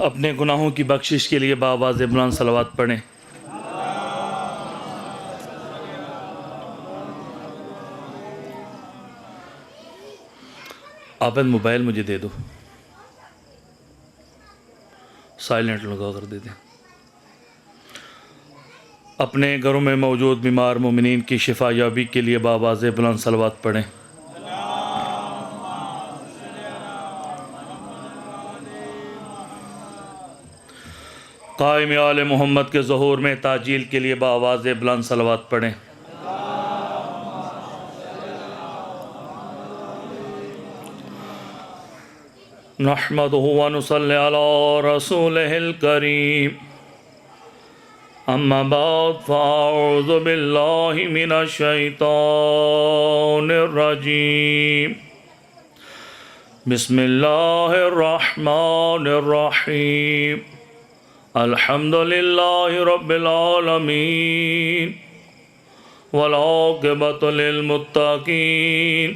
अपने गुनाहों की बख्शिश के लिए बावाज़ बुलंद सलावत पढ़ें। आप मोबाइल मुझे दे दो, साइलेंट लगा कर दे दें। अपने घरों में मौजूद बीमार मोमिनीन की शिफा याबी के लिए बावाज़ बुलंद सलावत पढ़ें। कायम आले मोहम्मद के ज़हूर में ताजील के लिए बावाज़ बुलंद सलावत पढ़ें। नहमदुहु व नुसल्ली अला रसूलिहिल करीम, अम्मा बाद फ़अऊज़ु बिल्लाहि मिनश शैतानिर रजीम। बिस्मिल्लाहिर रहमानिर रहीम। अल्हम्दुलिल्लाहि रब्बिल आलमीन वल आक़िबतु लिल मुत्तक़ीन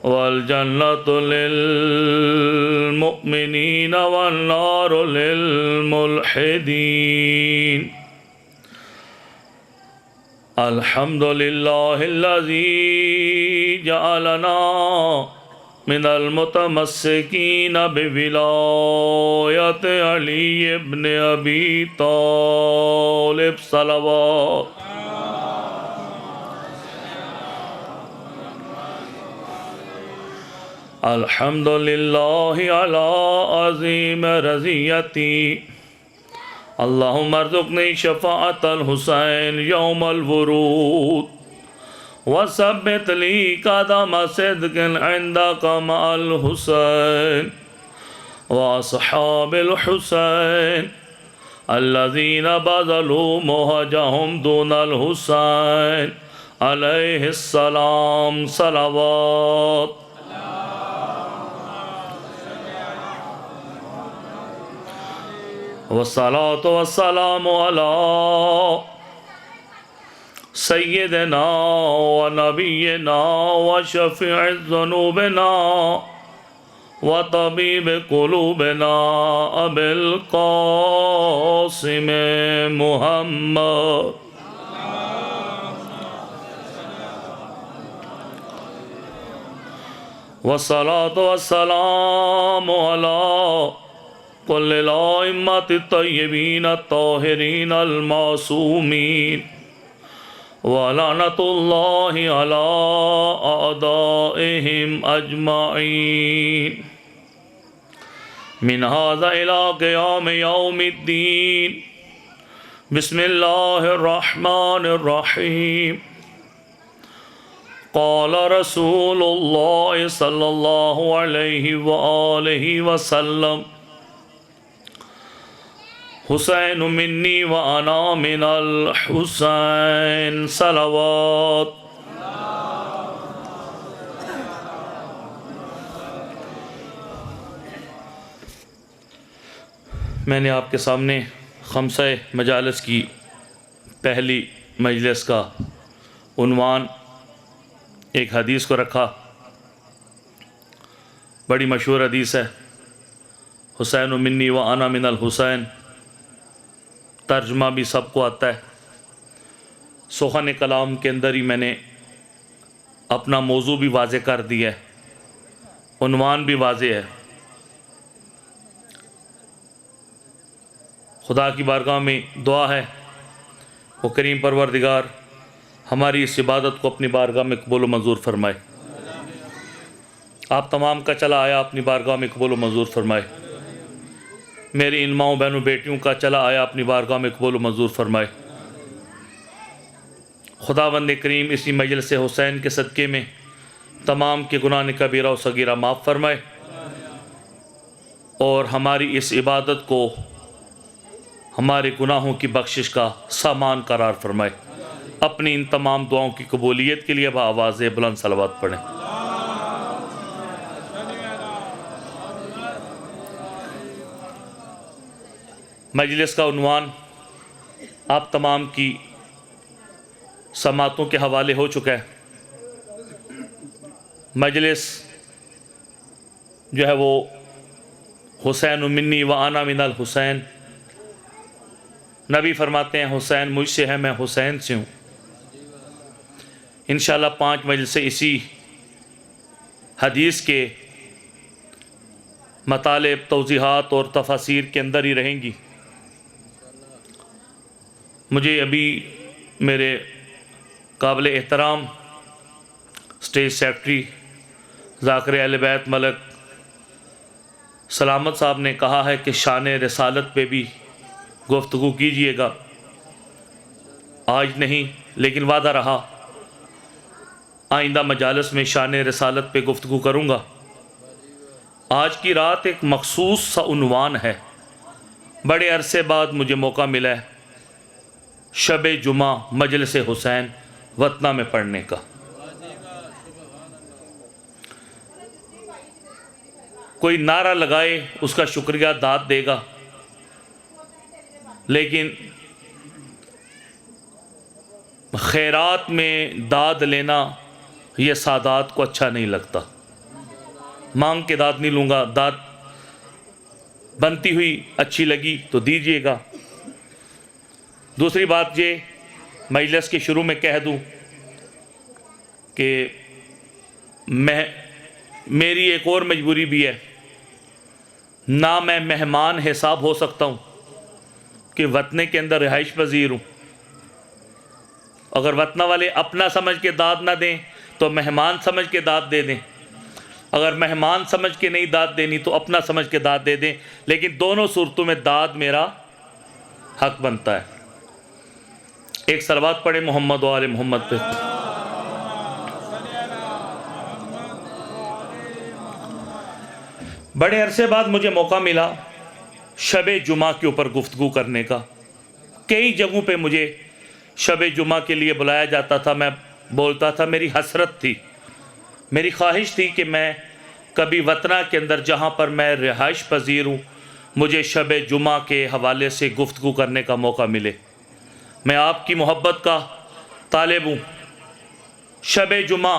वल जन्नतु लिल मुमिनीन वन नारु लिल मुल्हिदीन। अल्हम्दुलिल्लाहिल्लज़ी जअलना मिनल मुतमस्सिकीन बिविलायत अली इब्न अबी तालिब सलवात। अल्हम्दुलिल्लाहि अला अज़ीम रज़ियती। अल्लाहुम्मा अर्ज़ुक़नी शफ़ाअतल हुसैन यौमल वुरूद वसब्बित ली क़दम सिद्क़िन इंदका मअल हुसैन व अस्हाबिल हुसैन अल्लज़ीना बज़लू मुहजहुम दूनल हुसैन अलैहिस्सलाम सलावत। वस्सलातु वस्सलामु अला सय्यिदिना व नबिय्यिना व शफ़ीइ ज़ुनूबिना व तबीब क़ुलूबिना अबिल क़ासिम मुहम्मद। वस्सलातु वस्सलामु अला कुल्लिल अइम्मति तय्यबीन ताहिरीन अल मासूमीन व लानतुल्लाहि अला अअदाइहिम अजमाइन मिन हाज़ा इला क़ियाम यौमिद्दीन। बिस्मिल्लाहिर रहमानिर रहीम। क़ाल रसूलुल्लाह सल्लल्लाहु अलैहि व आलिहि वसल्लम हुसैन मिन्नी व अना मिनल हुसैन सलावत। मैंने आपके सामने खम्सा मजालिस की पहली मजलिस का उन्वान एक हदीस को रखा। बड़ी मशहूर हदीस है, हुसैन मिन्नी व अना मिनल हुसैन। तर्जमा भी सबको आता है। सुख़न कलाम के अंदर ही मैंने अपना मौजू भी वाज़े कर दिया है, उन्वान भी वाज़े है। खुदा की बारगाह में दुआ है वो करीम परवरदिगार हमारी इस इबादत को अपनी बारगाह में कबूल मंजूर फरमाए। आप तमाम का चला आया अपनी बारगाह में कबूल मंजूर फरमाए। मेरी इन माओं बहनों बेटियों का चला आया अपनी बारगाह में कबूल मंजूर फरमाए। खुदावंद करीम इसी मजलिस हुसैन के सदक़े में तमाम के गुनाह कबीरा और सगीरा माफ़ फरमाए और हमारी इस इबादत को हमारे गुनाहों की बख्शिश का सामान करार फरमाए। अपनी इन तमाम दुआओं की कबूलियत के लिए आवाज़ बुलंद सलावत पढ़ें। मजलिस का उन्वान आप तमाम की समातों के हवाले हो चुका है। मजलिस जो है वो हुसैन मिन्नी व आना मिनल हुसैन। नबी फरमाते हैं हुसैन मुझसे है, मैं हुसैन से हूँ। इंशाअल्लाह 5 मजलिसें इसी हदीस के मतालिब, तौज़ीहात और तफासीर के अंदर ही रहेंगी। मुझे अभी मेरे काबिल एहतराम स्टेज सेक्रेटरी ज़ाकिर अहले बैत मलक सलामत साहब ने कहा है कि शान रिसालत पे भी गुफ्तगू कीजिएगा। आज नहीं, लेकिन वादा रहा आइंदा मजालस में शान रिसालत पे गुफ्तगू करूँगा। आज की रात एक मखसूस सा उन्वान है। बड़े अरसे बाद मुझे मौका मिला है शब जुमा मजलिस हुसैन वतना में पढ़ने का। कोई नारा लगाए उसका शुक्रिया दाद देगा, लेकिन खैरात में दाद लेना यह सादात को अच्छा नहीं लगता। मांग के दाद नहीं लूँगा, दाद बनती हुई अच्छी लगी तो दीजिएगा। दूसरी बात ये मजलिस के शुरू में कह दूँ कि मेरी एक और मजबूरी भी है, ना मैं मेहमान हिसाब हो सकता हूँ कि वतने के अंदर रिहाइश पजीर हूँ। अगर वतना वाले अपना समझ के दाद ना दें तो मेहमान समझ के दाद दे दें। अगर मेहमान समझ के नहीं दाद देनी तो अपना समझ के दाद दे दें, लेकिन दोनों सूरतों में दाद मेरा हक बनता है। एक सलवात पढ़े मोहम्मद वाले मोहम्मद पे। बड़े अरसे बाद मुझे मौका मिला शब जुमा के ऊपर गुफ्तगू करने का। कई जगहों पे मुझे शब जुमा के लिए बुलाया जाता था, मैं बोलता था मेरी हसरत थी, मेरी ख्वाहिश थी कि मैं कभी वतना के अंदर जहाँ पर मैं रिहाइश पजीर हूँ मुझे शब जुमा के हवाले से गुफ्तगू करने का मौका मिले। मैं आपकी मोहब्बत का तालिब हूँ। शब जुमा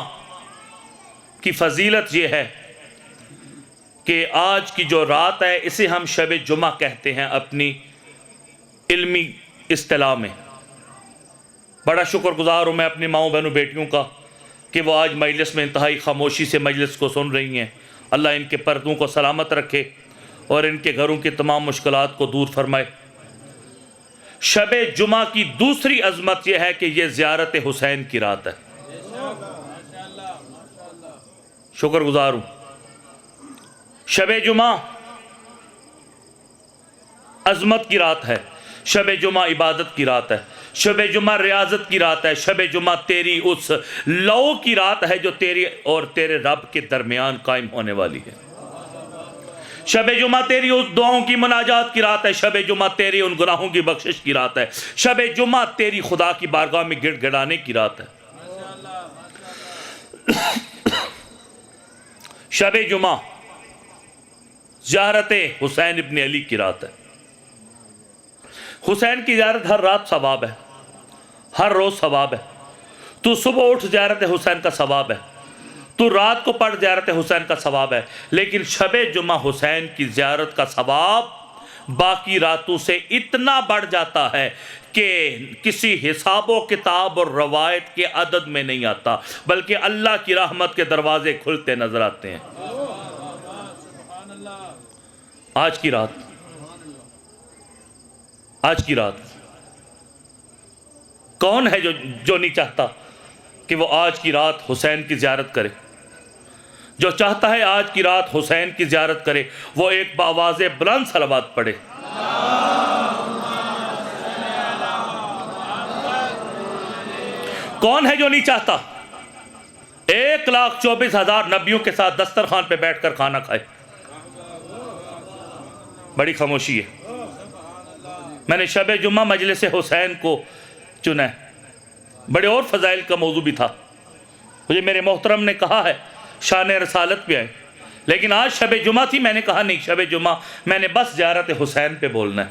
की फजीलत ये है कि आज की जो रात है इसे हम शब जुमा कहते हैं अपनी इल्मी इस्तिलाह में। बड़ा शुक्रगुजार हूँ मैं अपनी माओ बहनों बेटियों का कि वो आज मजलिस में इंतहाई खामोशी से मजलिस को सुन रही हैं। अल्लाह इनके पर्दों को सलामत रखे और इनके घरों की तमाम मुश्किलात को दूर फरमाए। शब जुमा की दूसरी अजमत यह है कि यह ज़ियारत हुसैन की रात है। शुक्रगुजार हूँ। शब जुमा अजमत की रात है, शब जुमा इबादत की रात है, शब जुमा रियाजत की रात है, शब जुमा तेरी उस लौ की रात है जो तेरी और तेरे रब के दरमियान कायम होने वाली है। शब जुमा तेरी उस दुआओं की मुनाजात की रात है, शब जुमा तेरी उन गुनाहों की बख्शिश की रात है, शब जुमा तेरी खुदा की बारगाह में गिड़गिड़ाने की रात है। शब जुमा ज़ियारत हुसैन इब्न अली की रात है। हुसैन की ज़ियारत हर रात सवाब है, हर रोज़ सवाब है। तू सुबह उठ ज़ियारत हुसैन का सवाब है, तू रात को पढ़ ज़ियारत हुसैन का सवाब है। लेकिन शब जुमा हुसैन की ज़ियारत का सवाब बाकी रातों से इतना बढ़ जाता है कि किसी हिसाबो किताब और रवायत के अदद में नहीं आता, बल्कि अल्लाह की रहमत के दरवाजे खुलते नजर आते हैं। आज की रात, आज की रात कौन है जो नहीं चाहता कि वो आज की रात हुसैन की ज़ियारत करे। जो चाहता है आज की रात हुसैन की ज़ियारत करे वो एक बावाज़े बुलंद सलावत पढ़े। कौन है जो नहीं चाहता 1,24,000 नबियों के साथ दस्तरखान पे बैठकर खाना खाए। बड़ी खामोशी है। मैंने शब जुम्मा मजलिस हुसैन को चुना है। बड़े और फ़ज़ाइल का मौजू भी था। मुझे मेरे मोहतरम ने कहा है शान रसालत पे आए, लेकिन आज शब जुमा थी। मैंने कहा नहीं, शब जुमा मैंने बस ज़ियारत हुसैन पे बोलना है।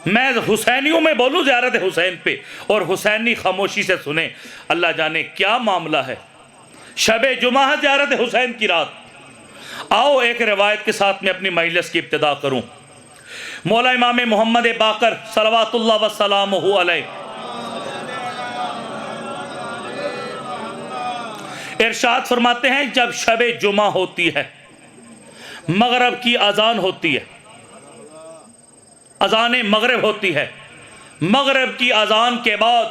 मैं हुसैनियों में बोलूँ ज़ियारत हुसैन पे, और हुसैनी खामोशी से सुने। अल्लाह जाने क्या मामला है। शब जुमा है, ज़ियारत हुसैन की रात। आओ एक रिवायत के साथ में अपनी मजलिस की इब्तिदा करूं। मौला इमाम मोहम्मद बाकर सलवातुल्लाह व सलामुहु अलैह इरशाद फरमाते हैं, जब शब जुमा होती है, मगरब की अजान होती है, अजान मगरब होती है, मगरब की अजान के बाद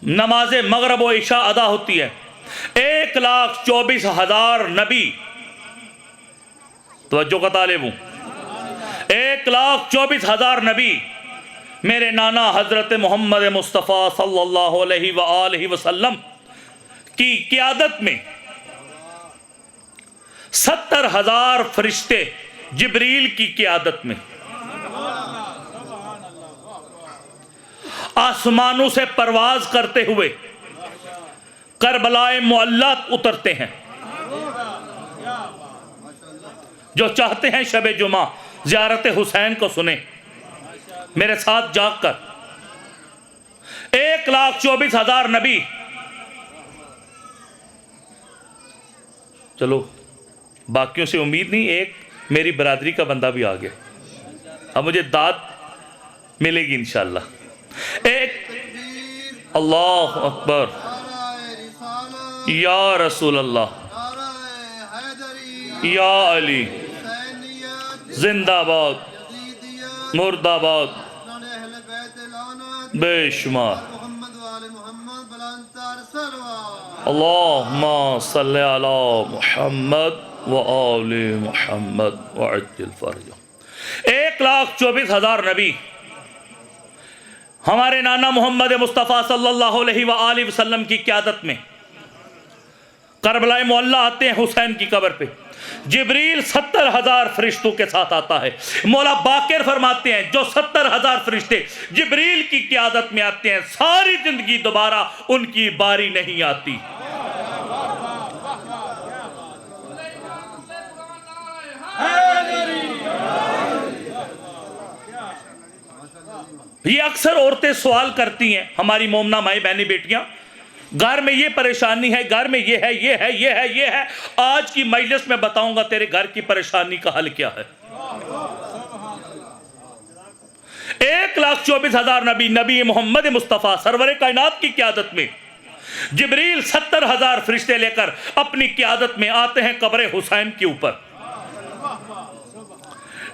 नमाज मगरब व इशा अदा होती है, 1,24,000 नबी, तवज्जो का तालिब हूं, 1,24,000 नबी मेरे नाना हजरत मोहम्मद मुस्तफ़ा सल्लल्लाहु अलैहि वसल्लम की क़ियादत में 70,000 फरिश्ते जिब्रील की क़ियादत में आसमानों से परवाज करते हुए करबलाए मुअल्ला उतरते हैं। जो चाहते हैं शब जुमा ज़ियारत हुसैन को सुने मेरे साथ जाकर। 1,24,000 नबी, चलो बाकियों से उम्मीद नहीं, एक मेरी बरादरी का बंदा भी आ गया, अब मुझे दाद मिलेगी इंशाअल्लाह। एक अल्लाह अकबर, या रसूल अल्लाह, या अली, जिंदाबाद, मुर्दाबाद, बेशुमार, अल्लाहुम्मा सल्ली अला मुहम्मद व आले मुहम्मद व अज्जिल फरजा। 1,24,000 नबी हमारे नाना मोहम्मद मुस्तफ़ा सल्लल्लाहु अलैहि वसल्लम की क़ियादत में करबलाए मुअल्ला आते हैं हुसैन की कब्र पे। जिब्रील 70,000 फरिश्तों के साथ आता है। मौला बाकिर फरमाते हैं, जो 70,000 फरिश्ते जिब्रील की क़ियादत में आते हैं, सारी जिंदगी दोबारा उनकी बारी नहीं आती। ये अक्सर औरतें सवाल करती हैं, हमारी मोमना माई बहनी बेटियां, घर में ये परेशानी है, घर में ये है, ये है, ये है, ये है। आज की मजलिस में बताऊंगा तेरे घर की परेशानी का हल क्या है। 1,24,000 नबी, नबी मोहम्मद मुस्तफ़ा सरवर कायनात की क़ियादत में जिब्रील 70,000 फरिश्ते लेकर अपनी क़ियादत में आते हैं कब्र हुसैन के ऊपर।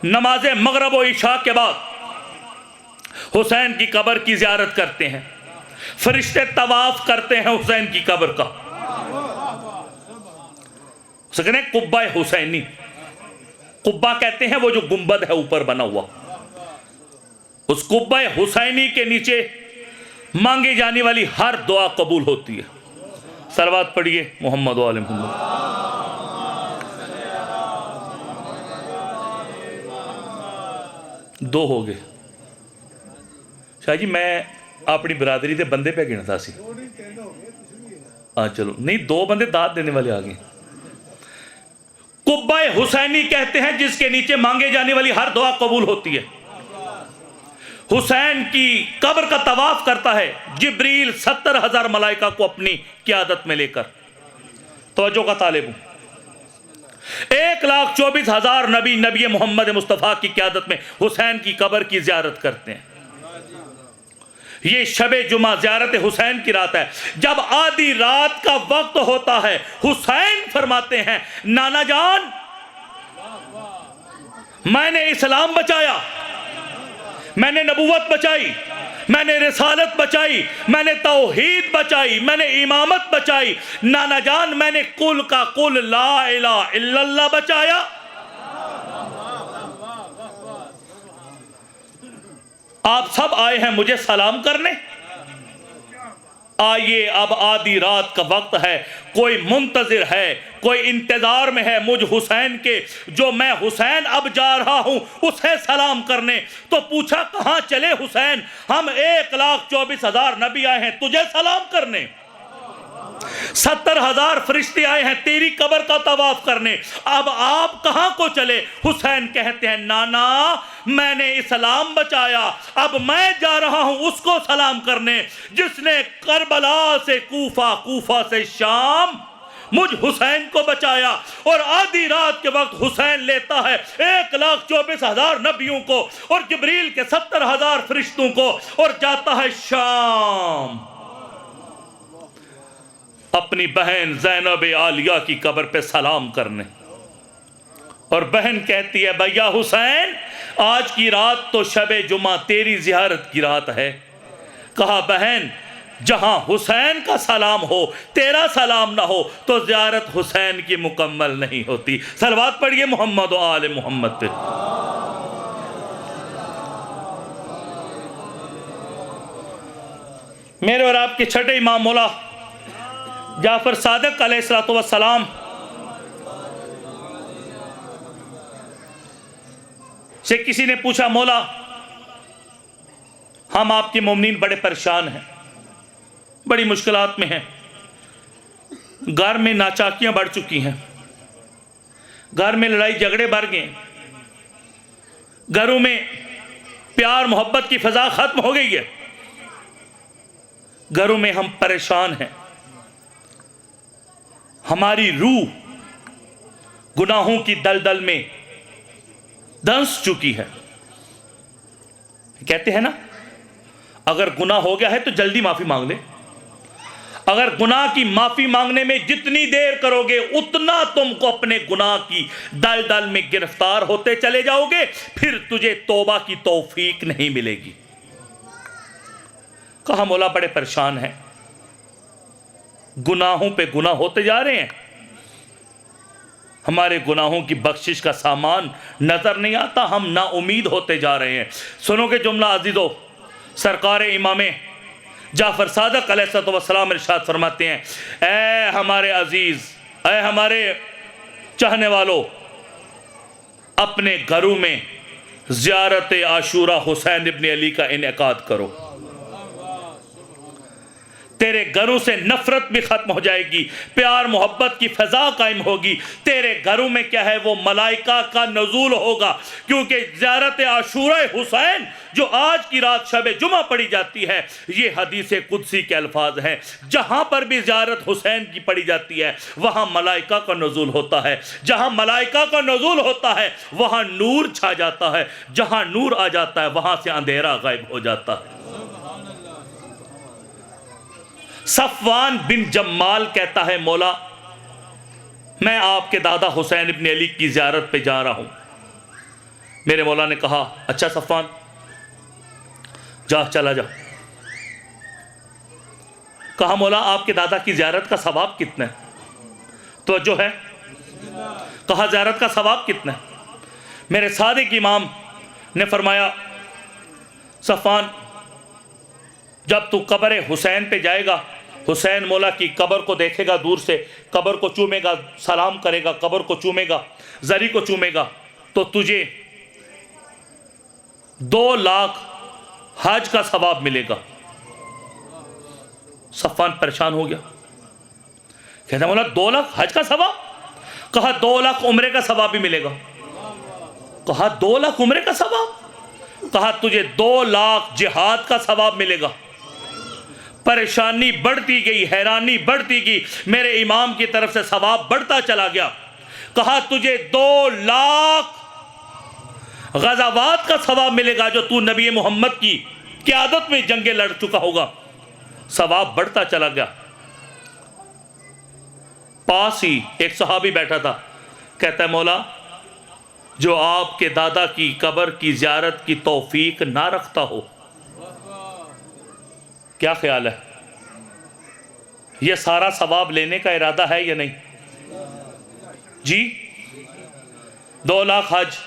नमाज मगरब व इशा के बाद हुसैन की कब्र की ज़ियारत करते हैं। फरिश्ते तवाफ करते हैं हुसैन की कब्र का। सकने कुब्बा हुसैनी, कुब्बा कहते हैं वो जो गुंबद है ऊपर बना हुआ, उस कुब्बा हुसैनी के नीचे मांगी जाने वाली हर दुआ कबूल होती है। सलवात पढ़िए मोहम्मद वाले मोहम्मद। दो हो गए शाह जी, मैं अपनी बरादरी के बंदे पे गिनता सी। हाँ चलो, नहीं दो बंदे दाद देने वाले आ गए। कुब्बा हुसैनी कहते हैं जिसके नीचे मांगे जाने वाली हर दुआ कबूल होती है। हुसैन की कब्र का तवाफ करता है जिब्रील 70,000 मलाइका को अपनी क़ियादत में लेकर। तवज्जो का तालिब हूं। 1,24,000 नबी, नबी मोहम्मद मुस्तफ़ा की क़ियादत में हुसैन की कब्र की ज़ियारत करते हैं। ये शबे जुमा ज़ियारत हुसैन की रात है। जब आधी रात का वक्त होता है, हुसैन फरमाते हैं, नाना जान मैंने इस्लाम बचाया, मैंने नबूवत बचाई, मैंने रिसालत बचाई, मैंने तौहीद बचाई, मैंने इमामत बचाई। नाना जान मैंने कुल का कुल ला इलाहा इल्लल्लाह बचाया। आप सब आए हैं मुझे सलाम करने। आइए, अब आधी रात का वक्त है, कोई मुंतजिर है, कोई इंतजार में है मुझ हुसैन के, जो मैं हुसैन अब जा रहा हूं उसे सलाम करने। तो पूछा कहां चले हुसैन? हम 1,24,000 नबी आए हैं तुझे सलाम करने। 70,000 फरिश्ते आए हैं तेरी कब्र का तवाफ करने। अब आप कहां को चले? हुसैन कहते हैं, नाना मैंने इस्लाम बचाया, अब मैं जा रहा हूं उसको सलाम करने जिसने करबला से कूफा, कूफा से शाम मुझ हुसैन को बचाया। और आधी रात के वक्त हुसैन लेता है 1,24,000 नबियों को और जिब्रील के 70,000 फरिश्तों को और जाता है शाम अपनी बहन ज़ैनब आलिया की कब्र पे सलाम करने। और बहन कहती है भैया हुसैन, आज की रात तो शबे जुमा तेरी ज़ियारत की रात है। कहा बहन, जहां हुसैन का सलाम हो तेरा सलाम ना हो तो ज़ियारत हुसैन की मुकम्मल नहीं होती। सलवात पढ़िए मोहम्मद व आले मोहम्मद पे। मेरे और आपके छठे इमाम मौला जाफर सादिक अलैहिस्सलातु वस्सलाम से किसी ने पूछा, मौला हम आपके मोमिनीन बड़े परेशान हैं, बड़ी मुश्किलात में हैं, घर में नाचाकियां बढ़ चुकी हैं, घर में लड़ाई झगड़े बढ़ गए, घरों में प्यार मोहब्बत की फजा खत्म हो गई है, घरों में हम परेशान हैं, हमारी रूह गुनाहों की दलदल में दंस चुकी है। कहते हैं ना, अगर गुनाह हो गया है तो जल्दी माफी मांग ले। अगर गुनाह की माफी मांगने में जितनी देर करोगे उतना तुमको अपने गुनाह की दलदल में गिरफ्तार होते चले जाओगे, फिर तुझे तौबा की तौफीक नहीं मिलेगी। कहा मौला बड़े परेशान हैं, गुनाहों पे गुनाह होते जा रहे हैं, हमारे गुनाहों की बख्शिश का सामान नजर नहीं आता, हम ना उम्मीद होते जा रहे हैं। सुनोगे जुमला अजीजो, सरकार इमाम जाफर सादिक अलैहिस्सलाम इरशाद फरमाते हैं, ऐ हमारे अजीज, ऐ हमारे चाहने वालों, अपने घरों में ज़ियारत आशूरा हुसैन इब्न अली का इनेकाद करो। तेरे घरों से नफरत भी खत्म हो जाएगी, प्यार मोहब्बत की फजा कायम होगी। तेरे घरों में क्या है, वो मलाइका का नजूल होगा, क्योंकि ज़ियारत आशूरा हुसैन जो आज की रात शब जुमा पढ़ी जाती है, ये हदीस कुदसी के अल्फाज हैं। जहां पर भी ज़ियारत हुसैन की पढ़ी जाती है वहां मलाइका का नजूल होता है, जहां मलाइका का नजूल होता है वहां नूर छा जाता है, जहां नूर आ जाता है वहां से अंधेरा गायब हो जाता है। सफवान बिन जम्माल कहता है, मौला मैं आपके दादा हुसैन इब्न अली की ज़ियारत पे जा रहा हूं। मेरे मौला ने कहा, अच्छा सफवान जा, चला जा। कहा मौला आपके दादा की ज़ियारत का सवाब कितना है? तो जो है, कहा ज़ियारत का सवाब कितना है? मेरे सादिक इमाम ने फरमाया, सफवान जब तू कब्र हुसैन पे जाएगा, हुसैन मौला की कब्र को देखेगा दूर से, कब्र को चूमेगा, सलाम करेगा, कब्र को चूमेगा, जरी को चूमेगा, तो तुझे 2 लाख हज का सवाब मिलेगा। सफवान परेशान हो गया, कहता मौला 2 लाख हज का सवाब? कहा 2 लाख उम्रे का सवाब भी मिलेगा। कहा 2 लाख उम्रे का सवाब? कहा तुझे 2 लाख जिहाद का सवाब मिलेगा। परेशानी बढ़ती गई, हैरानी बढ़ती गई, मेरे इमाम की तरफ से सवाब बढ़ता चला गया। कहा तुझे 2 लाख गज़ावात का सवाब मिलेगा, जो तू नबी मोहम्मद की क़यादत में जंगे लड़ चुका होगा। सवाब बढ़ता चला गया। पास ही एक सहाबी बैठा था, कहता है मौला जो आपके दादा की कब्र की ज़ियारत की तौफीक ना रखता हो, क्या ख्याल है, ये सारा सवाब लेने का इरादा है या नहीं? जी, 2 लाख हज,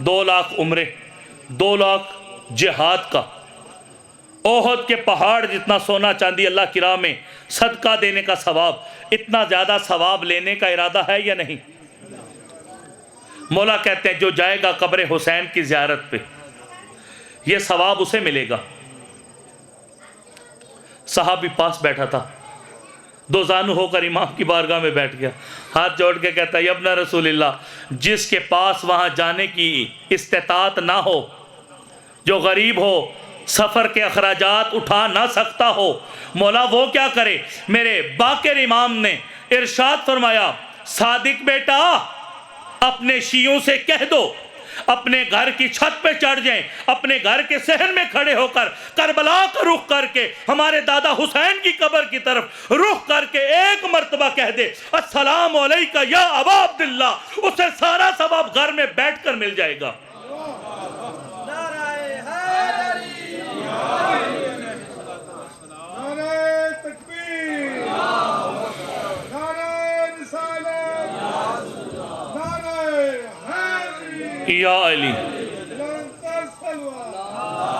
2 लाख उम्रे, 2 लाख जिहाद का, ओहद के पहाड़ जितना सोना चांदी अल्लाह की राह में सदका देने का सवाब, इतना ज़्यादा सवाब लेने का इरादा है या नहीं? मौला कहते हैं जो जाएगा कब्र हुसैन की ज़ियारत पे, ये सवाब उसे मिलेगा। सहाबी पास बैठा था, 2 जानू होकर इमाम की बारगाह में बैठ गया, हाथ जोड़ के कहता है, यब्ना रसूलिल्लाह, जिसके पास वहाँ जाने की इस्तेताअत ना हो, जो गरीब हो, सफ़र के अखराजात उठा ना सकता हो, मौला वो क्या करे। मेरे बाकिर इमाम ने इरशाद फरमाया, सादिक बेटा अपने शियों से कह दो अपने घर की छत पे चढ़ जाएं, अपने घर के सहन में खड़े होकर करबला का रुख करके हमारे दादा हुसैन की कब्र की तरफ रुख करके एक मर्तबा कह दे अस्सलाम अलैका या अबा अब्दुल्ला, उसे सारा सवाब घर में बैठकर मिल जाएगा। या अली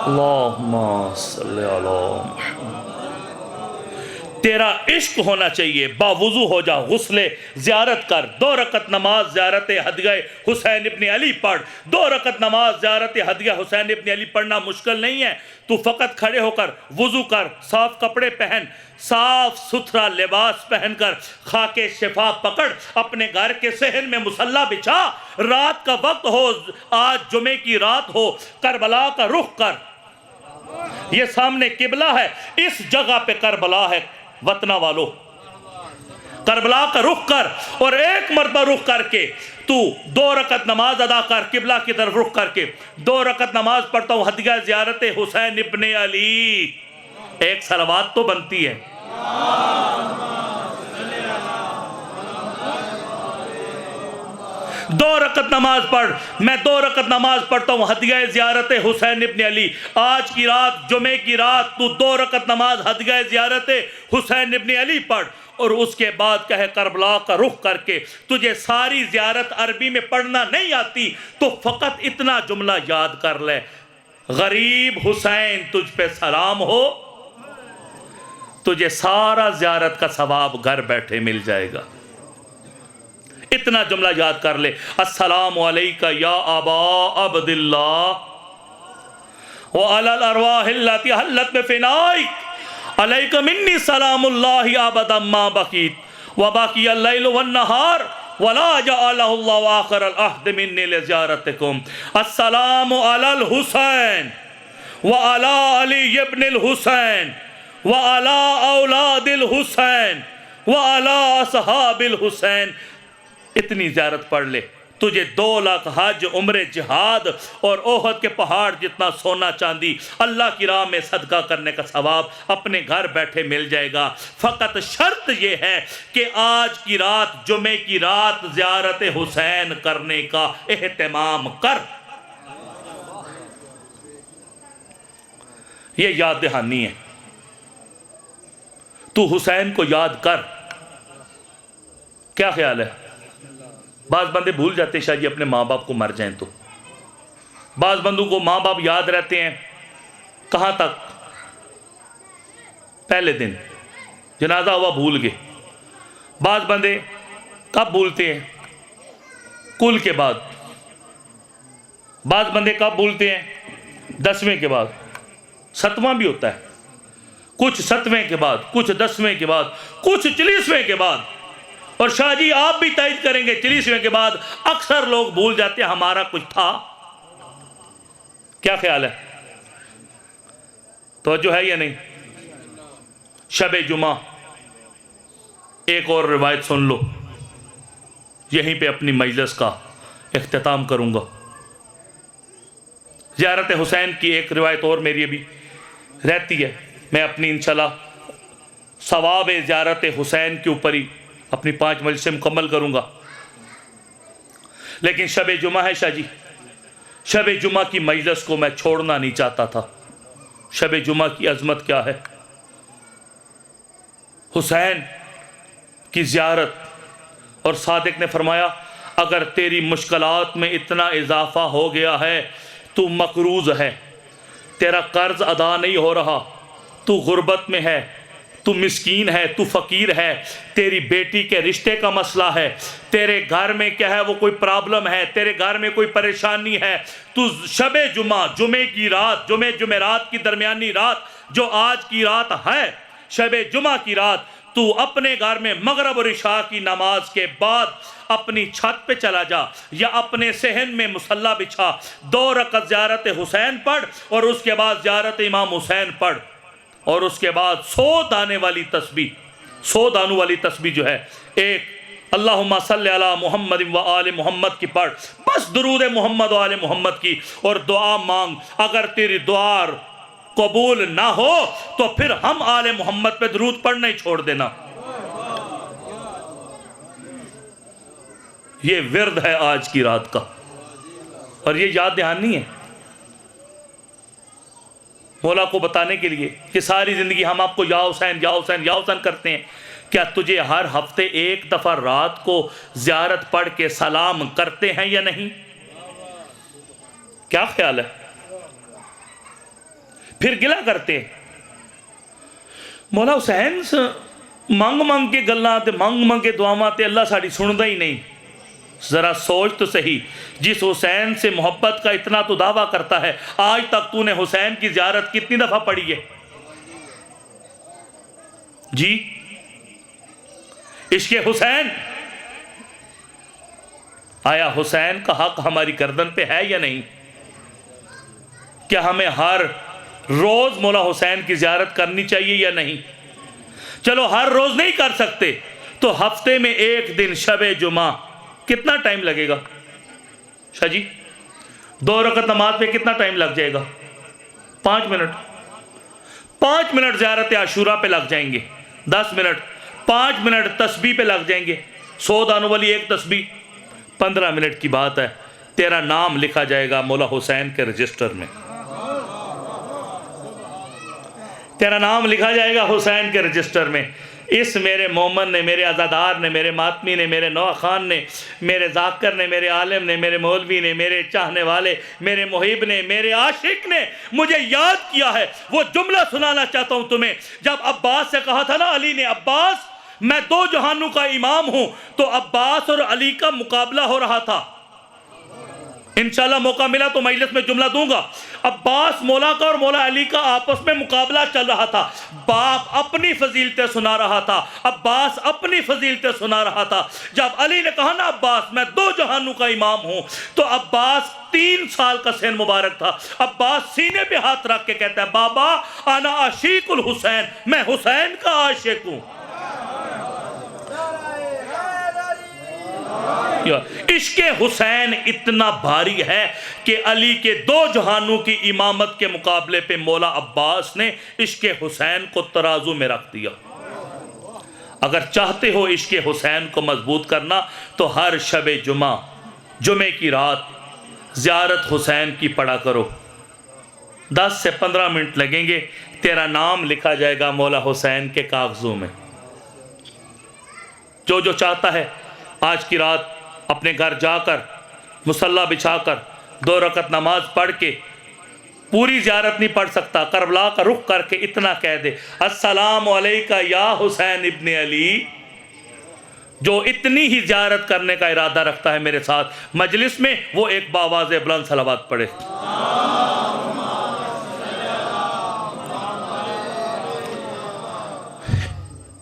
अल्लाहुम्मा सल्ली अला मुहम्मद। तेरा इश्क होना चाहिए, बावुजू हो जा, गुस्ले ज़ियारत कर, 2 रकत नमाज ज़ियारत हदीया हुसैन इब्न अली पढ़। 2 रकत नमाज ज़ियारत हदीया हुसैन इब्न अली पढ़ना मुश्किल नहीं है। तू फ़कत खड़े होकर वुज़ू कर, साफ़ कपड़े पहन, साफ सुथरा लिबास पहनकर खाके शिफा पकड़, अपने घर के सहन में मुसल्ला बिछा, रात का वक्त हो, आज जुमे की रात हो, करबला का रुख कर। ये सामने किबला है, इस जगह पे करबला है। वतना वालों करबला का रुख कर और एक मरतबा रुख करके तू 2 रकत नमाज अदा कर, किबला की तरफ रुख करके 2 रकत नमाज पढ़ता हूँ हदीया ज़ियारत हुसैन इब्न अली। एक सलवात तो बनती है। दो रकत नमाज पढ़, मैं 2 रकत नमाज पढ़ता हूँ हदीया ज़ियारत हुसैन इब्न अली। आज की रात जुमे की रात तू 2 रकत नमाज हदीया ज़ियारत हुसैन इब्न अली पढ़ और उसके बाद कहे करबला का रुख करके। तुझे सारी ज़ियारत अरबी में पढ़ना नहीं आती तो फ़कत इतना जुमला याद कर ले, गरीब हुसैन तुझ पे सलाम हो, तुझे सारा ज़ियारत का सवाब घर बैठे मिल जाएगा। इतना जुमला याद कर ले, अस्सलामु अलैका या अबा अब्दुल्ला व अलल अरवाहिल्लती हल्लत बिफिनाइक अलैका मिन्नी सलामुल्लाहि अबदम मा बकीत व बाकियल लैल वन नहार वला जअलहु अल्लाहु आखिरल अहद मिन्नी लिज़ियारतिकुम। अस्सलामु अलल हुसैन व अला अली इब्निल हुसैन व अला औलादिल हुसैन व अला असहाबिल हुसैन। इतनी ज़ियारत पढ़ ले, तुझे 2 लाख हज उम्रे जिहाद और ओहद के पहाड़ जितना सोना चांदी अल्लाह की राह में सदका करने का सवाब अपने घर बैठे मिल जाएगा। फ़कत शर्त यह है कि आज की रात जुमे की रात ज़ियारत हुसैन करने का एहतमाम कर। यह याद दहानी है, तू हुसैन को याद कर। क्या ख्याल है? बाज़ बंदे भूल जाते शायद जी अपने माँ बाप को मर जाएं तो। बाज़ बंदों को माँ बाप याद रहते हैं कहाँ तक, पहले दिन जनाजा हुआ भूल गए। बाज़ बंदे कब भूलते हैं? कुल के बाद। बाज़ बंदे कब भूलते हैं? 10वें के बाद। 7वां भी होता है, कुछ 7वें के बाद, कुछ 10वें के बाद, कुछ 40वें के बाद। और शाह जी आप भी तायद करेंगे 40वें के बाद अक्सर लोग भूल जाते हैं हमारा कुछ था। क्या ख्याल है? तो जो है या नहीं? शब जुमा एक और रिवायत सुन लो, यहीं पे अपनी मजलिस का इख्तिताम करूंगा। ज़ियारत हुसैन की एक रिवायत और मेरी भी रहती है, मैं अपनी इंशाल्लाह सवाब ज़ियारत हुसैन के ऊपर ही अपनी 5 मजलिसें मुकम्मल करूँगा। लेकिन शब जुमा है शाह जी, शब जुमा की मजलिस को मैं छोड़ना नहीं चाहता था। शब जुमा की अज़मत क्या है? हुसैन की ज़ियारत। और सादिक ने फरमाया अगर तेरी मुश्किलात में इतना इजाफ़ा हो गया है, तू मकरूज़ है, तेरा कर्ज़ अदा नहीं हो रहा, तू गुर्बत में है, तू मिस्कीन है, तू फ़कीर है, तेरी बेटी के रिश्ते का मसला है, तेरे घर में क्या है वो कोई प्रॉब्लम है, तेरे घर में कोई परेशानी है, तू शब जुमा, जुमे की रात, जुमे जुमेरात की दरमियानी रात जो आज की रात है, शब जुमा की रात, तू अपने घर में मगरब और इशा की नमाज के बाद अपनी छत पे चला जा या अपने सहन में मुसल्ला बिछा, 2 रकअत ज़ियारत हुसैन पढ़ और उसके बाद ज़ियारत इमाम हुसैन पढ़ और उसके बाद 100 दाने वाली तस्बीह, 100 दानों वाली तस्बीह जो है, एक अल्लाहुम्मा सल्ली अला मुहम्मद व आले मुहम्मद की पढ़, बस दुरूद मोहम्मद व आले मुहम्मद की, और दुआ मांग। अगर तेरी दुआ कबूल ना हो तो फिर हम आले मोहम्मद पे दुरूद पढ़ना ही छोड़ देना। ये विर्द है आज की रात का, और ये याद दहानी है मौला को बताने के लिए कि सारी जिंदगी हम आपको या हुसैन या हुसैन या हुसैन करते हैं। क्या तुझे हर हफ्ते एक दफा रात को ज़ियारत पढ़ के सलाम करते हैं या नहीं? क्या ख्याल है? फिर गिला करते मौला हुसैन मंग मंग के गल्लां ते मंग मंग के दुआवां ते अल्लाह साड़ी सुनदा ही नहीं। जरा सोच तो सही, जिस हुसैन से मोहब्बत का इतना तो दावा करता है, आज तक तूने हुसैन की ज़ियारत कितनी दफा पढ़ी है जी? इश्क़े हुसैन, आया हुसैन का हक हमारी गर्दन पे है या नहीं? क्या हमें हर रोज मौला हुसैन की ज़ियारत करनी चाहिए या नहीं? चलो हर रोज नहीं कर सकते तो हफ्ते में एक दिन शबे जुमा, कितना टाइम लगेगा शाह जी? 2 रकअत नमाज पे कितना टाइम लग जाएगा? 5 मिनट। 5 मिनट ज़ियारत आशूरा पे लग जाएंगे, 10 मिनट। 5 मिनट तस्बीह पे लग जाएंगे, 100 दानों वाली एक तस्बीह। 15 मिनट की बात है, तेरा नाम लिखा जाएगा मौला हुसैन के रजिस्टर में। तेरा नाम लिखा जाएगा हुसैन के रजिस्टर में। इस मेरे मोमन ने, मेरे आज़ादार ने, मेरे मातमी ने, मेरे नौआ खान ने, मेरे जाकर ने, मेरे आलिम ने, मेरे मौलवी ने, मेरे चाहने वाले, मेरे मुहिब ने, मेरे आशिक ने मुझे याद किया है। वो जुमला सुनाना चाहता हूँ तुम्हें। जब अब्बास से कहा था ना अली ने, अब्बास मैं 2 जहानों का इमाम हूँ, तो अब्बास और अली का मुकाबला हो रहा था। इंशाल्लाह मौका मिला तो मजलिस में जुमला दूंगा। अब्बास मौला का और मौला अली का आपस में मुकाबला चल रहा था। बाप अपनी फजीलतें सुना रहा था, अब्बास अपनी फजीलतें सुना रहा था। जब अली ने कहा ना अब्बास मैं 2 जहानों का इमाम हूं, तो अब्बास 3 साल का सेन मुबारक था। अब्बास सीने पे हाथ रख के कहता है, बाबा आना आशिकुल हुसैन, मैं हुसैन का आशिक हूं। इश्क़े हुसैन इतना भारी है कि अली के 2 जहानों की इमामत के मुकाबले पे मौला अब्बास ने इश्क़े हुसैन को तराजू में रख दिया। अगर चाहते हो इश्क़े हुसैन को मजबूत करना तो हर शबे जुमा, जुमे की रात ज़ियारत हुसैन की पढ़ा करो। 10 से 15 मिनट लगेंगे, तेरा नाम लिखा जाएगा मौला हुसैन के कागज़ों में। जो जो चाहता है आज की रात अपने घर जाकर मुसल्ला बिछाकर 2 रकअत नमाज पढ़ के, पूरी ज़ियारत नहीं पढ़ सकता, करबला का रुख करके इतना कह दे, अस्सलामु अलैका या हुसैन इब्ने अली। जो इतनी ही ज़ियारत करने का इरादा रखता है मेरे साथ मजलिस में, वो एक बावाज़ बुलंद सलावत पढ़े।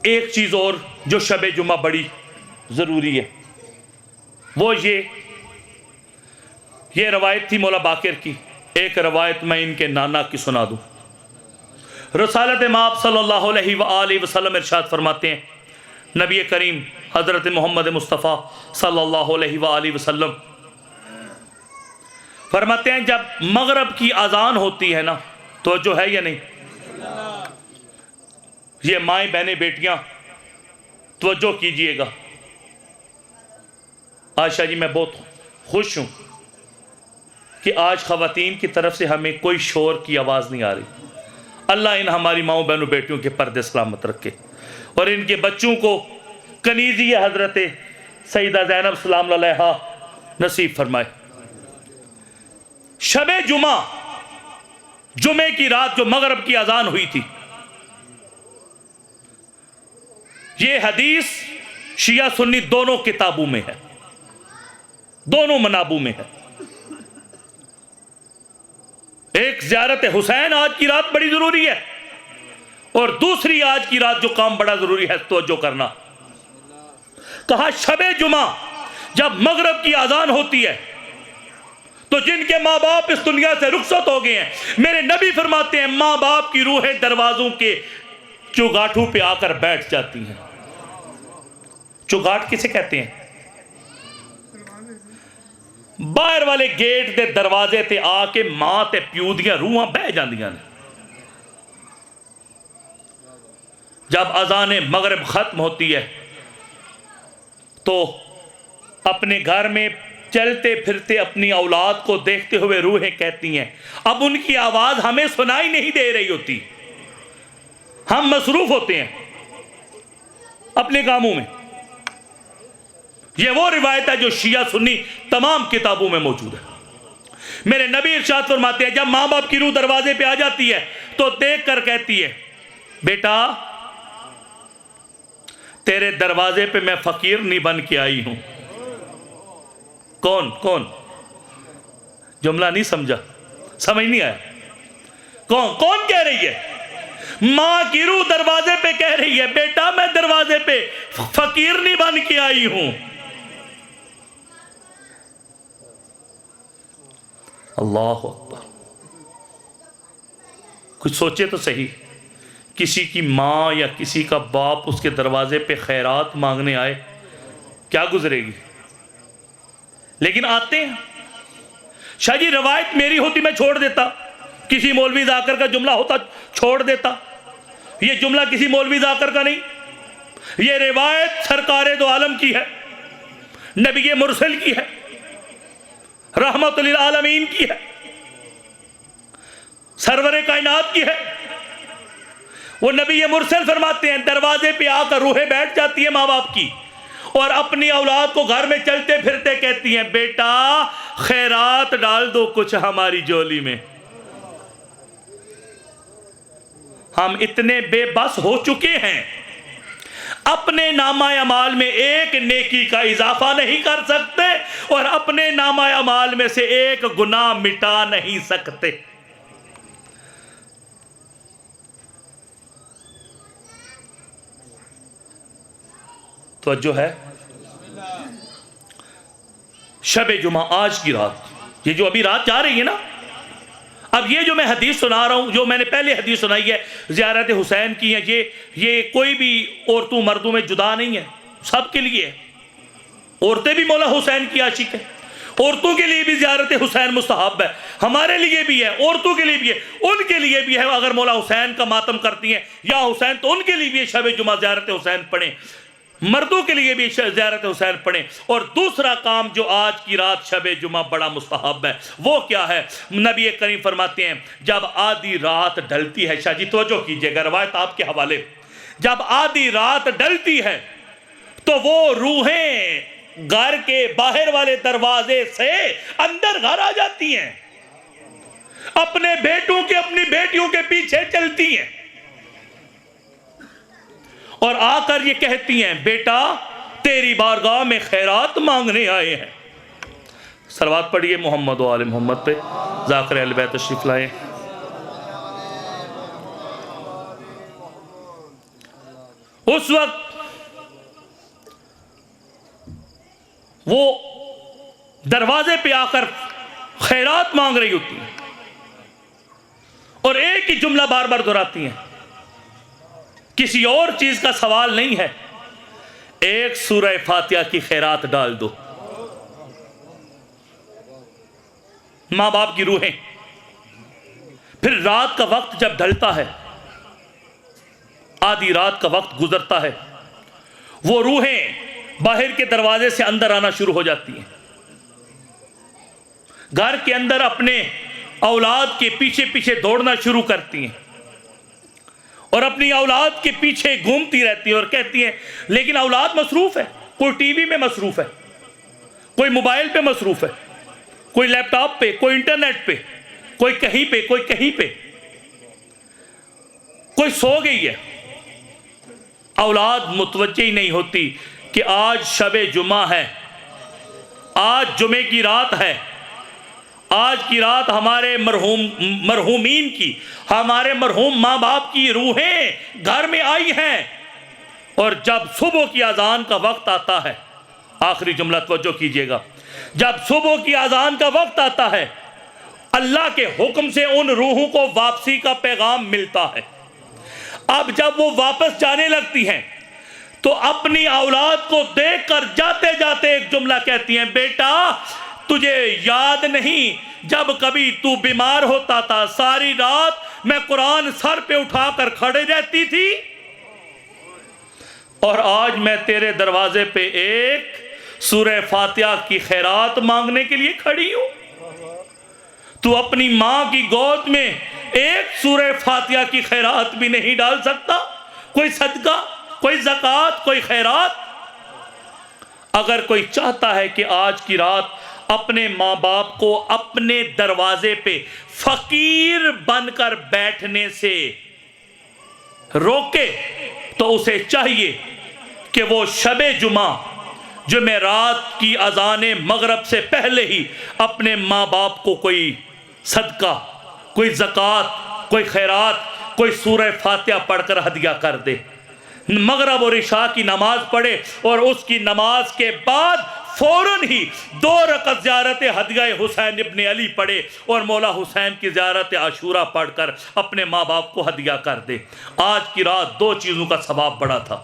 एक चीज़ और जो शबे जुमा बड़ी ज़रूरी है, वो ये रवायत थी मौला बाकिर की। एक रवायत मैं इनके नाना की सुना दूं। रसालत माब सल्लल्लाहु अलैहि वसल्लम इरशाद फरमाते हैं, नबी करीम हज़रत मोहम्मद मुस्तफ़ा सल्लल्लाहु अलैहि वसल्लम फरमाते हैं, जब मगरब की अजान होती है ना, तो जो है या नहीं, ये माएँ बहनें बेटियां तवज्जो कीजिएगा। आशा जी मैं बहुत खुश हूँ कि आज ख़वातीन की तरफ से हमें कोई शोर की आवाज़ नहीं आ रही। अल्लाह इन हमारी माओ बहनों बेटियों के पर्दे सलामत रखे और इनके बच्चों को कनीज़ी हज़रत सईदा ज़ैनब सलाम अलैहा नसीब फरमाए। शबे जुमा, जुमे की रात जो मगरब की अजान हुई थी, ये हदीस शिया सुन्नी दोनों किताबों में है, दोनों मनाबों में है। एक ज़ियारत हुसैन आज की रात बड़ी ज़रूरी है, और दूसरी आज की रात जो काम बड़ा जरूरी है तवज्जो करना, कहा शबे जुमा जब मगरब की अजान होती है तो जिनके माँ बाप इस दुनिया से रुखसत हो गए हैं, मेरे नबी फरमाते हैं माँ बाप की रूहें दरवाजों के चुगाठों पे आकर बैठ जाती हैं। चुगाठ किसे कहते हैं? बाहर वाले गेट के दरवाजे ते आके मां ते प्यू दियां रूहां बह जांदियां ने। जब अजान मगरिब खत्म होती है तो अपने घर में चलते फिरते अपनी औलाद को देखते हुए रूहें कहती हैं, अब उनकी आवाज हमें सुनाई नहीं दे रही होती, हम मसरूफ होते हैं अपने कामों में। यह वो रिवायत है जो शिया सुन्नी तमाम किताबों में मौजूद है। मेरे नबी इरशाद फरमाते हैं जब मां बाप की रूह दरवाजे पे आ जाती है तो देख कर कहती है, बेटा तेरे दरवाजे पे मैं फकीर नहीं बन के आई हूं। कौन कौन? जुमला नहीं समझा, समझ नहीं आया? कौन कौन कह रही है? मां की रूह दरवाजे पे कह रही है, बेटा मैं दरवाजे पे फकीर नहीं बन के आई हूं। अल्लाह अकबर। कुछ सोचे तो सही, किसी की माँ या किसी का बाप उसके दरवाजे पे खैरात मांगने आए, क्या गुजरेगी? लेकिन आते हैं। शाह जी रवायत मेरी होती मैं छोड़ देता, किसी मौलवी जाकर का जुमला होता छोड़ देता। ये जुमला किसी मौलवी जाकर का नहीं, ये रिवायत सरकारे दो आलम की है, नबी मुरसल की है, रहमत लिल आलमीन की है, सरवरे कायनात की है। वो नबी मुरसल फरमाते हैं दरवाजे पे आकर रूहें बैठ जाती है माँ बाप की और अपनी औलाद को घर में चलते फिरते कहती हैं, बेटा खैरात डाल दो कुछ हमारी झोली में। हम इतने बेबस हो चुके हैं, अपने नामा अमाल में एक नेकी का इजाफा नहीं कर सकते और अपने नामा अमाल में से एक गुनाह मिटा नहीं सकते। तो जो है शबे जुमा आज की रात, ये जो अभी रात जा रही है ना, अब ये जो मैं हदीस सुना रहा हूं, जो मैंने पहले हदीस सुनाई है ज़ियारत हुसैन की है, ये कोई भी औरतों मर्दों में जुदा नहीं है, सबके लिए है। औरतें भी मौला हुसैन की आशिक है, औरतों के लिए भी ज़ियारत हुसैन मुस्तहब है, हमारे लिए भी है, औरतों के लिए भी है, उनके लिए भी है। अगर मौला हुसैन का मातम करती हैं या हुसैन तो उनके लिए भी शब जुमा ज़ियारत हुसैन पढ़ें, मर्दों के लिए भी ज़ियारत हुसैन पढ़ें। और दूसरा काम जो आज की रात शबे जुमा बड़ा मुस्तहब है वो क्या है? नबी करीम फरमाते हैं जब आधी रात ढलती है, शाह जी तवज्जो कीजिएगा रवायत आपके हवाले, जब आधी रात ढलती है तो वो रूहें घर के बाहर वाले दरवाजे से अंदर घर आ जाती हैं, अपने बेटों के अपनी बेटियों के पीछे चलती हैं और आकर ये कहती हैं, बेटा तेरी बारगाह में खैरात मांगने आए हैं। सलवात पढ़िए मोहम्मद व आले मोहम्मद पे, ज़ाकिर अहले बैत तशरीफ लाए। उस वक्त वो दरवाजे पे आकर खैरात मांग रही होती हैं और एक ही जुमला बार बार दोहराती हैं, किसी और चीज का सवाल नहीं है, एक सूरह फातिहा की खैरात डाल दो। मां बाप की रूहें फिर रात का वक्त जब ढलता है, आधी रात का वक्त गुजरता है, वो रूहें बाहर के दरवाजे से अंदर आना शुरू हो जाती हैं, घर के अंदर अपने औलाद के पीछे पीछे दौड़ना शुरू करती हैं और अपनी औलाद के पीछे घूमती रहती है और कहती हैं, लेकिन औलाद मसरूफ है, कोई टीवी में मसरूफ है, कोई मोबाइल पे मसरूफ है, कोई लैपटॉप पे, कोई इंटरनेट पे, कोई कहीं पे, कोई कहीं पे, कोई सो गई है। औलाद मुतवज्जे ही नहीं होती कि आज शबे जुमा है, आज जुमे की रात है आज की रात हमारे मरहूमीन की, हमारे मरहूम माँ बाप की रूहें घर में आई हैं। और जब सुबह की अजान का वक्त आता है, आखिरी जुमला तवज्जो कीजिएगा, जब सुबह की अजान का वक्त आता है, अल्लाह के हुक्म से उन रूहों को वापसी का पैगाम मिलता है। अब जब वो वापस जाने लगती हैं तो अपनी औलाद को देखकर जाते जाते एक जुमला कहती हैं, बेटा तुझे याद नहीं जब कभी तू बीमार होता था, सारी रात मैं कुरान सर पे उठाकर खड़े रहती थी, और आज मैं तेरे दरवाजे पे एक सूरह फातिहा की खैरात मांगने के लिए खड़ी हूं। तू अपनी मां की गोद में एक सूरह फातिहा की खैरात भी नहीं डाल सकता? कोई सदका, कोई ज़कात, कोई खैरात? अगर कोई चाहता है कि आज की रात अपने माँ बाप को अपने दरवाजे पे फकीर बनकर बैठने से रोके, तो उसे चाहिए कि वो शबे जुमा जुमेरात की अजाने मगरब से पहले ही अपने माँ बाप को कोई सदका, कोई ज़कात, कोई खैरात, कोई सूरह फातिहा पढ़कर हदिया कर दे। मगरब और इशा की नमाज पढ़े और उसकी नमाज के बाद फौरन ही 2 रकअत ज़ियारत हदिया हुसैन इब्ने अली पढ़े और मौला हुसैन की ज़ियारत आशूरा पढ़कर अपने माँ बाप को हदिया कर दे। आज की रात 2 चीज़ों का सवाब बड़ा था,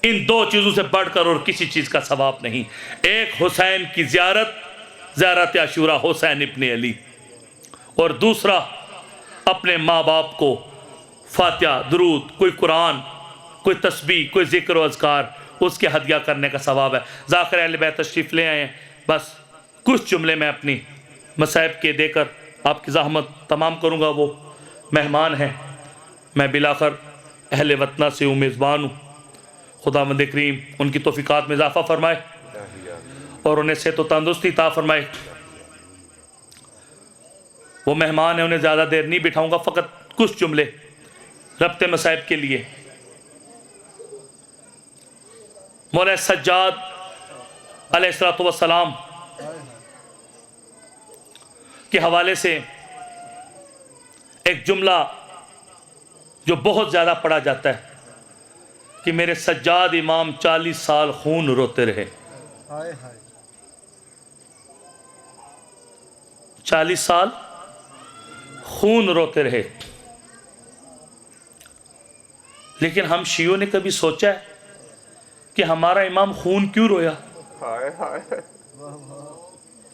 इन 2 चीज़ों से बढ़कर और किसी चीज़ का सवाब नहीं। एक हुसैन की ज़ियारत आशूरा हुसैन इब्ने अली, और दूसरा अपने माँ बाप को फातिहा, दुरूद, कोई कुरान, कोई तस्बीह, कोई ज़िक्र व अज़कार, उसके हदिया करने का सवाब है। ज़ाकिर अहले बैत तशरीफ़ ले आए हैं। बस कुछ जुमले मैं अपनी मसाइब के देकर आपकी ज़हमत तमाम करूँगा। वो मेहमान हैं, मैं बिलाखर अहले वतना से हूँ, मेज़बान हूँ। खुदावंद करीम उनकी तौफ़ीक़ात में इज़ाफ़ा फ़रमाए और उन्हें सेहत व तंदुरुस्ती अता फ़रमाए। वो मेहमान हैं, उन्हें ज़्यादा देर नहीं बिठाऊँगा, फ़कत कुछ जुमले रब्ते मसाइब के लिए। मौला सज्जाद अलैहिस्सलातु वस्सलाम के हवाले से एक जुमला जो बहुत ज़्यादा पढ़ा जाता है कि मेरे सज्जाद इमाम 40 साल खून रोते रहे। 40 साल खून रोते रहे। लेकिन हम शियों ने कभी सोचा है कि हमारा इमाम खून क्यों रोया?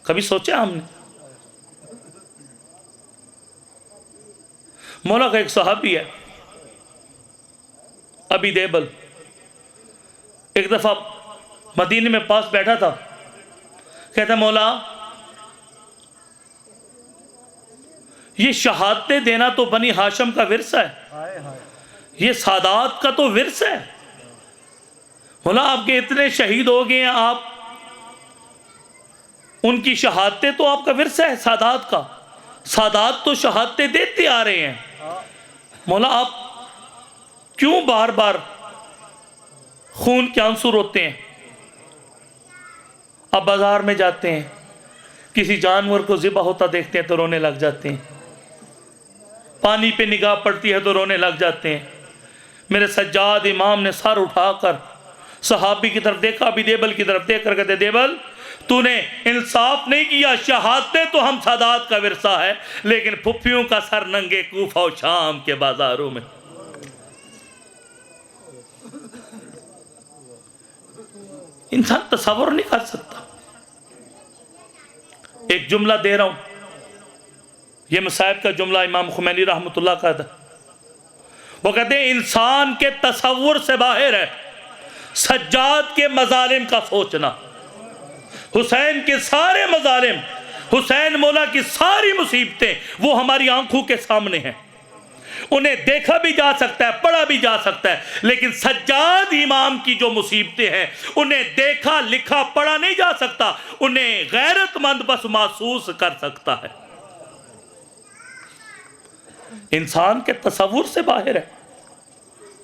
कभी सोचा हमने? मौला का एक सहाबी है अबी देबल, एक दफा मदीने में पास बैठा था, कहता मौला ये शहादतें देना तो बनी हाशम का विरसा है, ये सादात का तो विरसा है। मौला आपके इतने शहीद हो गए हैं, आप उनकी शहादतें तो आपका विरसा है सादात का, सादात तो शहादतें देते आ रहे हैं। मौला आप क्यों बार बार खून के आंसू रोते हैं? अब बाजार में जाते हैं, किसी जानवर को ज़िबा होता देखते हैं तो रोने लग जाते हैं, पानी पे निगाह पड़ती है तो रोने लग जाते हैं। मेरे सज्जाद इमाम ने सर उठाकर सहाबी की तरफ देखा, अबी देबल की तरफ देख कर कहते, देबल तूने इंसाफ नहीं किया, शहादतें तो हम सादात का विरसा है, लेकिन फुफ्फियों का सर नंगे कूफा और शाम के बाजारों में। इंसान तसव्वुर नहीं कर सकता। एक जुमला दे रहा हूं, यह मसाइब का जुमला इमाम खुमैनी रहमतुल्लाह का था। वो कहते हैं इंसान के तसव्वुर से बाहर है सज्जाद के मजालिम का सोचना। हुसैन के सारे मजालिम, हुसैन मौला की सारी मुसीबतें वो हमारी आंखों के सामने हैं, उन्हें देखा भी जा सकता है, पढ़ा भी जा सकता है, लेकिन सज्जाद इमाम की जो मुसीबतें हैं उन्हें देखा, लिखा, पढ़ा नहीं जा सकता, उन्हें गैरतमंद बस महसूस कर सकता है। इंसान के तसव्वुर से बाहर है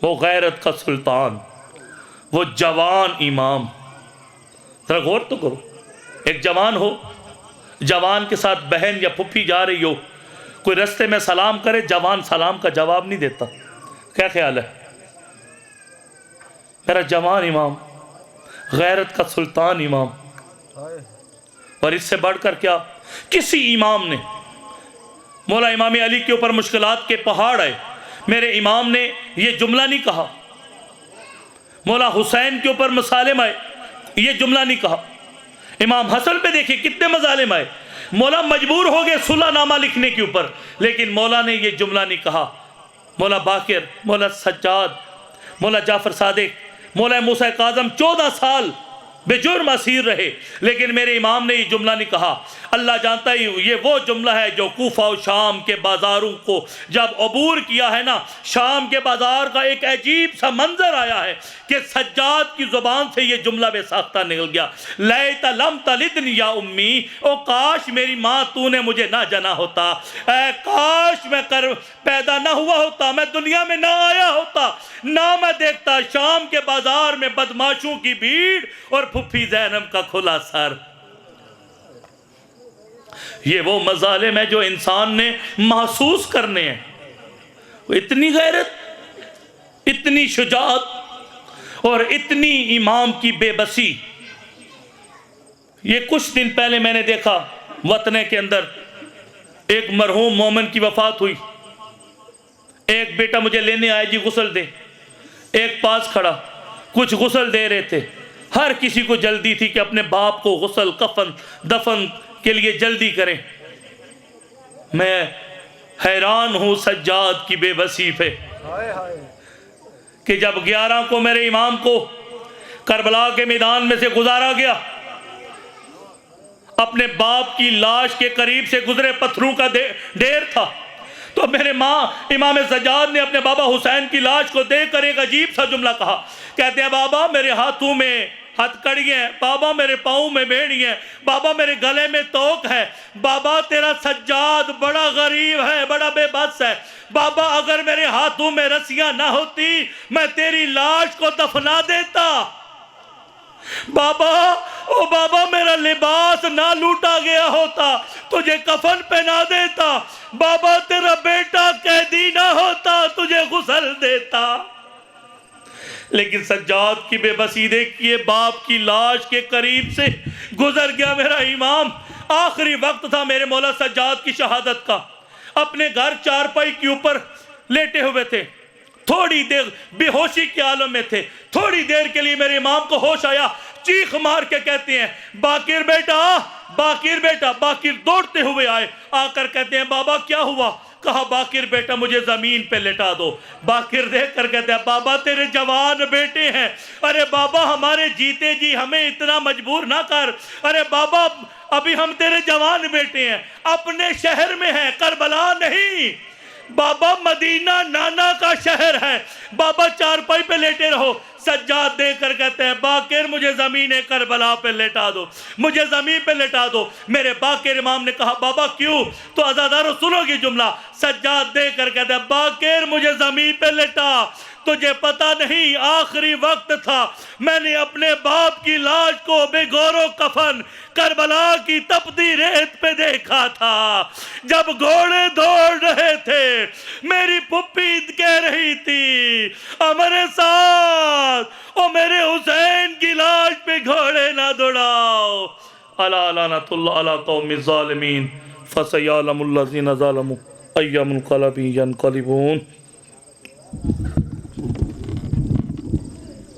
वो गैरत का सुल्तान, वो जवान इमाम। जरा गौर तो करो, एक जवान हो, जवान के साथ बहन या फुफ्फी जा रही हो, कोई रास्ते में सलाम करे, जवान सलाम का जवाब नहीं देता। क्या ख्याल है? मेरा जवान इमाम, गैरत का सुल्तान इमाम, और इससे बढ़कर क्या, किसी इमाम ने, मौला इमाम अली के ऊपर मुश्किलात के पहाड़ आए, मेरे इमाम ने ये जुमला नहीं कहा। मौला हुसैन के ऊपर मसालिम आए, ये जुमला नहीं कहा। इमाम हसन पे देखिए कितने मजालिम आए, मौला मजबूर हो गए सुलहनामा लिखने के ऊपर, लेकिन मौला ने ये जुमला नहीं कहा। मौला बाकिर, मौला सज्जाद, मौला जाफर सादिक, मौला मूसा काज़म 14 साल बेजुर्म असीर रहे, लेकिन मेरे इमाम ने ये जुमला नहीं कहा। अल्लाह जानता ही ये वो जुमला है जो कूफा और शाम के बाज़ारों को जब अबूर किया है ना, शाम के बाज़ार का एक अजीब सा मंजर आया है कि सज्जाद की ज़ुबान से ये जुमला बेसाख्ता निकल गया, लैता लम तलिदनी या उम्मी, ओ काश मेरी माँ तूने मुझे ना जना होता, काश मैं कर पैदा ना हुआ होता, मैं दुनिया में ना आया होता, ना मैं देखता शाम के बाज़ार में बदमाशों की भीड़ और फुफ्फी ज़ैनब का खुला सर। ये वो मज़ालिम है जो इंसान ने महसूस करने हैं। इतनी गैरत, इतनी शुजाअत और इतनी इमाम की बेबसी। ये कुछ दिन पहले मैंने देखा वतने के अंदर एक मरहूम मोमिन की वफात हुई। एक बेटा मुझे लेने आया, जी गुस्ल दे, एक पास खड़ा, कुछ गुस्ल दे रहे थे। हर किसी को जल्दी थी कि अपने बाप को गुस्ल, कफन, दफन के लिए जल्दी करें। मैं हैरान हूं सज्जाद की बेबसी पे कि जब 11 को मेरे इमाम को करबला के मैदान में से गुजारा गया, अपने बाप की लाश के करीब से गुजरे, पत्थरों का ढेर था, तो मेरे माँ इमाम सज्जाद ने अपने बाबा हुसैन की लाश को देखकर एक अजीब सा जुमला कहा। कहते हैं, बाबा मेरे हाथों में हथकड़ियाँ हैं, बाबा मेरे पाँव में बेड़ियाँ हैं, बाबा मेरे गले में तोक है, बाबा तेरा सज्जाद बड़ा गरीब है, बड़ा बेबस है, बाबा अगर मेरे हाथों में रस्सियाँ ना होती मैं तेरी लाश को दफना देता, बाबा ओ बाबा मेरा लिबास ना लूटा गया होता तुझे कफन पहना देता, बाबा तेरा बेटा कैदी ना होता तुझे गुस्ल देता। लेकिन सज्जाद की बेबसी देखिए, बाप की लाश के करीब से गुजर गया मेरा इमाम। आखिरी वक्त था मेरे मौला सज्जाद की शहादत का। अपने घर चारपाई के ऊपर लेटे हुए थे, थोड़ी देर बेहोशी के आलम में थे। थोड़ी देर के लिए मेरे इमाम को होश आया, चीख मार के कहते हैं, बाकिर बेटा, बाकिर बेटा। बाकिर दौड़ते हुए आए, आकर कहते हैं, बाबा क्या हुआ? कहा, बाकिर बेटा मुझे जमीन पे लेटा दो। बाकिर देख कर कहते हैं, बाबा तेरे जवान बेटे हैं, अरे बाबा हमारे जीते जी हमें इतना मजबूर ना कर, अरे बाबा अभी हम तेरे जवान बेटे हैं, अपने शहर में हैं, करबला नहीं बाबा, मदीना नाना का शहर है, बाबा चारपाई पे लेटे रहो। सज्जाद देकर कहते हैं, बाकिर मुझे ज़मीन करबला पे लेटा दो, मुझे ज़मीन पे लेटा दो। मेरे बाकिर इमाम ने कहा, बाबा क्यों? तो अज़ादारों सुनोगे जुमला। सज्जाद देकर कहते हैं, बाकिर मुझे ज़मीन पे लेटा, तुझे पता नहीं आखिरी वक्त था, मैंने अपने बाप की लाश को बेगौरो कफन करबला की तपती रेत पे देखा था, जब घोड़े दौड़ रहे थे, मेरी पुप्पी कह रही थी हमारे साथ ओ मेरे हुसैन की लाश पे घोड़े ना दौड़ाओ। अला लानतुल्लाह अला कौमिज़ ज़ालिमीन फसयअलमुल्लज़ीना ज़लमू अय्युमुल क़लबी यनक़लिबून।